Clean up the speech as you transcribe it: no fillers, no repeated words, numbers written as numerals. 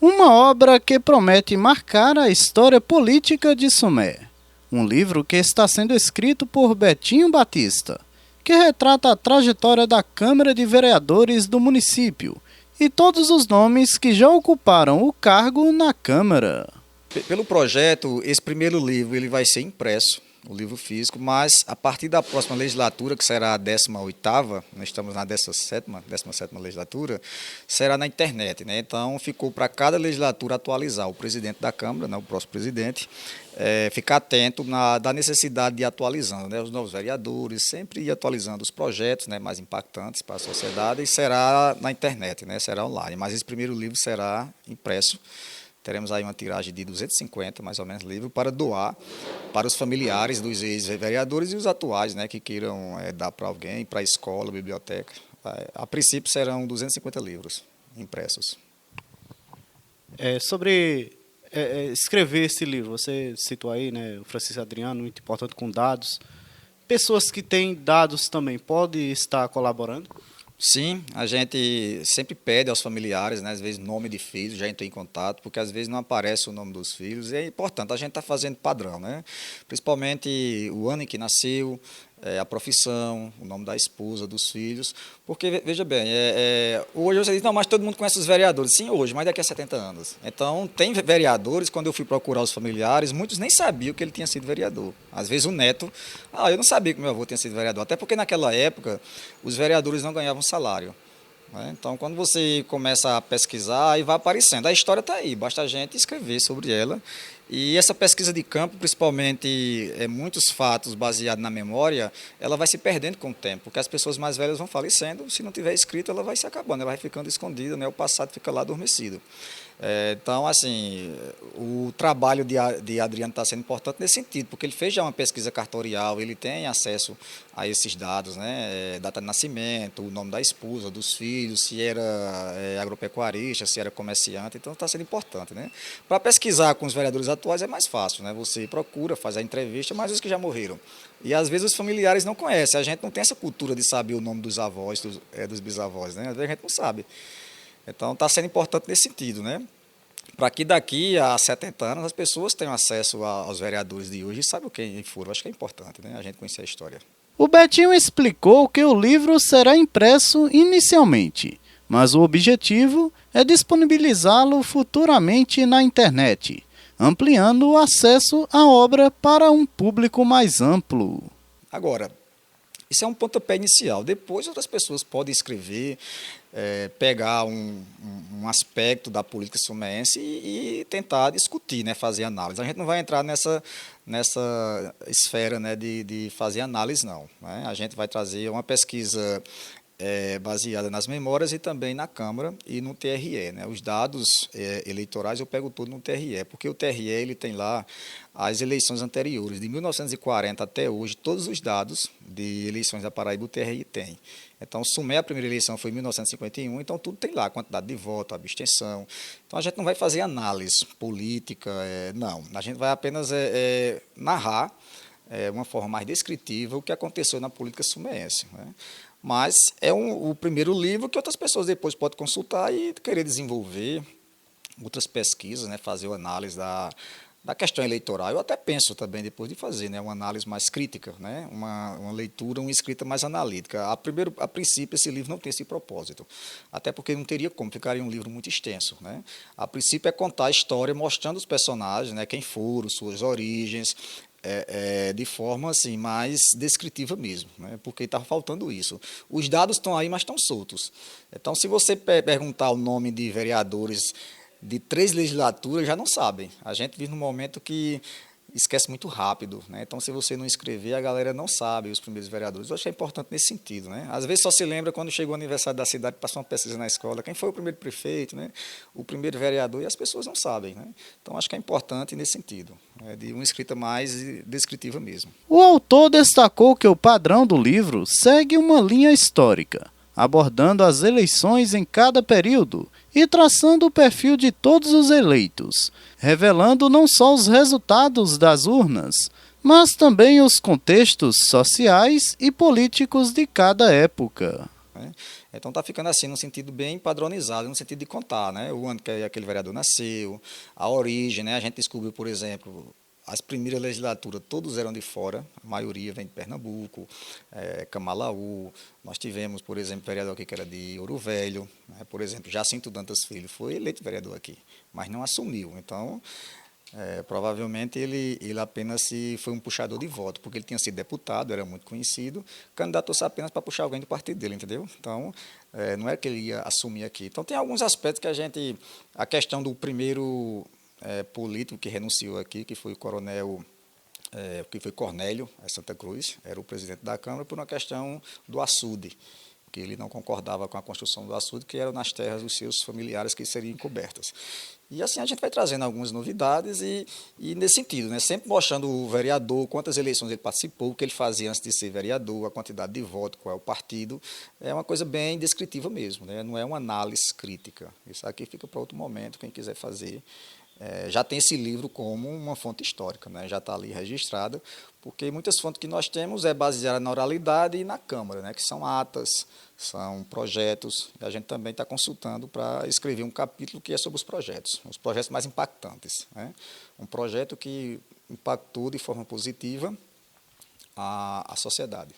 Uma obra que promete marcar a história política de Sumé. Um livro que está sendo escrito por Betinho Batista, que retrata a trajetória da Câmara de Vereadores do município e todos os nomes que já ocuparam o cargo na Câmara. Pelo projeto, esse primeiro livro ele vai ser impresso, o livro físico, mas a partir da próxima legislatura, que será a 18ª, nós estamos na 17ª legislatura, será na internet, né? Então ficou para cada legislatura atualizar o presidente da Câmara, né, o próximo presidente, ficar atento da necessidade de ir atualizando, né, os novos vereadores, sempre ir atualizando os projetos, né, mais impactantes para a sociedade, e será na internet, né, será online, mas esse primeiro livro será impresso. Teremos aí uma tiragem de 250, mais ou menos, livros para doar para os familiares dos ex-vereadores e os atuais, né, que queiram dar para alguém, para a escola, biblioteca. A princípio serão 250 livros impressos. Sobre escrever esse livro, você citou aí, né, o Francisco Adriano, muito importante com dados. Pessoas que têm dados também podem estar colaborando? Sim, a gente sempre pede aos familiares, né, às vezes nome de filhos, já entrei em contato, porque às vezes não aparece o nome dos filhos, e é importante, a gente está fazendo padrão, né? Principalmente o ano em que nasceu, a profissão, o nome da esposa, dos filhos, porque, veja bem, hoje você diz, não, mas todo mundo conhece os vereadores. Sim, hoje, mas daqui a 70 anos. Então, tem vereadores, quando eu fui procurar os familiares, muitos nem sabiam que ele tinha sido vereador. Às vezes o neto, eu não sabia que meu avô tinha sido vereador, até porque naquela época os vereadores não ganhavam salário. Então, quando você começa a pesquisar, aí vai aparecendo. A história está aí, basta a gente escrever sobre ela. E essa pesquisa de campo, principalmente muitos fatos baseados na memória, ela vai se perdendo com o tempo, porque as pessoas mais velhas vão falecendo, se não tiver escrito, ela vai se acabando, ela vai ficando escondida, né? O passado fica lá adormecido. Então, assim, o trabalho de Adriano está sendo importante nesse sentido, porque ele fez já uma pesquisa cartorial, ele tem acesso a esses dados, né? Data de nascimento, o nome da esposa, dos filhos, se era agropecuarista, se era comerciante, então está sendo importante, né? Para pesquisar com os vereadores atuais é mais fácil, né? Você procura, faz a entrevista, mas os que já morreram. E às vezes os familiares não conhecem, a gente não tem essa cultura de saber o nome dos avós, dos bisavós, né? Às vezes a gente não sabe. Então, está sendo importante nesse sentido, né? Para que daqui a 70 anos as pessoas tenham acesso aos vereadores de hoje e saibam quem foram. Acho que é importante, né? A gente conhecer a história. O Betinho explicou que o livro será impresso inicialmente, mas o objetivo é disponibilizá-lo futuramente na internet, ampliando o acesso à obra para um público mais amplo. Agora, isso é um pontapé inicial. Depois outras pessoas podem escrever, pegar um aspecto da política sumense e tentar discutir, né, fazer análise. A gente não vai entrar nessa esfera, né, de fazer análise, não, né? A gente vai trazer uma pesquisa baseada nas memórias e também na Câmara e no TRE, né? Os dados eleitorais eu pego tudo no TRE, porque o TRE ele tem lá as eleições anteriores, de 1940 até hoje, todos os dados de eleições da Paraíba o TRE tem. Então, Sumé, a primeira eleição foi em 1951, então tudo tem lá, a quantidade de voto, a abstenção. Então, a gente não vai fazer análise política, não. A gente vai apenas narrar, uma forma mais descritiva, o que aconteceu na política sumeense, né? Mas é o primeiro livro que outras pessoas depois podem consultar e querer desenvolver outras pesquisas, né, fazer uma análise da questão eleitoral. Eu até penso também depois de fazer, né, uma análise mais crítica, né, uma leitura, uma escrita mais analítica. A princípio, esse livro não tem esse propósito, até porque não teria como, ficaria um livro muito extenso, né? A princípio é contar a história mostrando os personagens, né, quem foram, suas origens, de forma assim, mais descritiva mesmo, né? Porque está faltando isso. Os dados estão aí, mas estão soltos. Então, se você perguntar o nome de vereadores de 3 legislaturas, já não sabem. A gente vive num momento que esquece muito rápido, né? Então, se você não escrever, a galera não sabe os primeiros vereadores. Eu acho que é importante nesse sentido, né? Às vezes só se lembra quando chegou o aniversário da cidade, passou uma pesquisa na escola, quem foi o primeiro prefeito, né? O primeiro vereador, e as pessoas não sabem, né? Então, acho que é importante nesse sentido, de uma escrita mais descritiva mesmo. O autor destacou que o padrão do livro segue uma linha histórica, abordando as eleições em cada período e traçando o perfil de todos os eleitos, revelando não só os resultados das urnas, mas também os contextos sociais e políticos de cada época. né? Então está ficando assim, num sentido bem padronizado, no sentido de contar, né? O ano que aquele vereador nasceu, a origem, né? A gente descobriu, por exemplo, as primeiras legislaturas, todos eram de fora, a maioria vem de Pernambuco, Camalaú. Nós tivemos, por exemplo, vereador aqui que era de Ouro Velho, né? Por exemplo, Jacinto Dantas Filho foi eleito vereador aqui, mas não assumiu. Então, provavelmente ele apenas foi um puxador de voto, porque ele tinha sido deputado, era muito conhecido, candidatou-se apenas para puxar alguém do partido dele, entendeu? Então, não é que ele ia assumir aqui. Então, tem alguns aspectos que a questão do primeiro político que renunciou aqui, que foi o coronel, que foi Cornélio Santa Cruz, era o presidente da Câmara, por uma questão do açude, que ele não concordava com a construção do açude, que eram nas terras dos seus familiares que seriam encobertas. E assim a gente vai trazendo algumas novidades e nesse sentido, né, sempre mostrando o vereador, quantas eleições ele participou, o que ele fazia antes de ser vereador, a quantidade de votos, qual é o partido. É uma coisa bem descritiva mesmo, né, não é uma análise crítica. Isso aqui fica para outro momento, quem quiser fazer. Já tem esse livro como uma fonte histórica, né? Já está ali registrada, porque muitas fontes que nós temos é baseada na oralidade e na Câmara, né? Que são atas, são projetos, e a gente também está consultando para escrever um capítulo que é sobre os projetos mais impactantes, né? Um projeto que impactou de forma positiva a sociedade.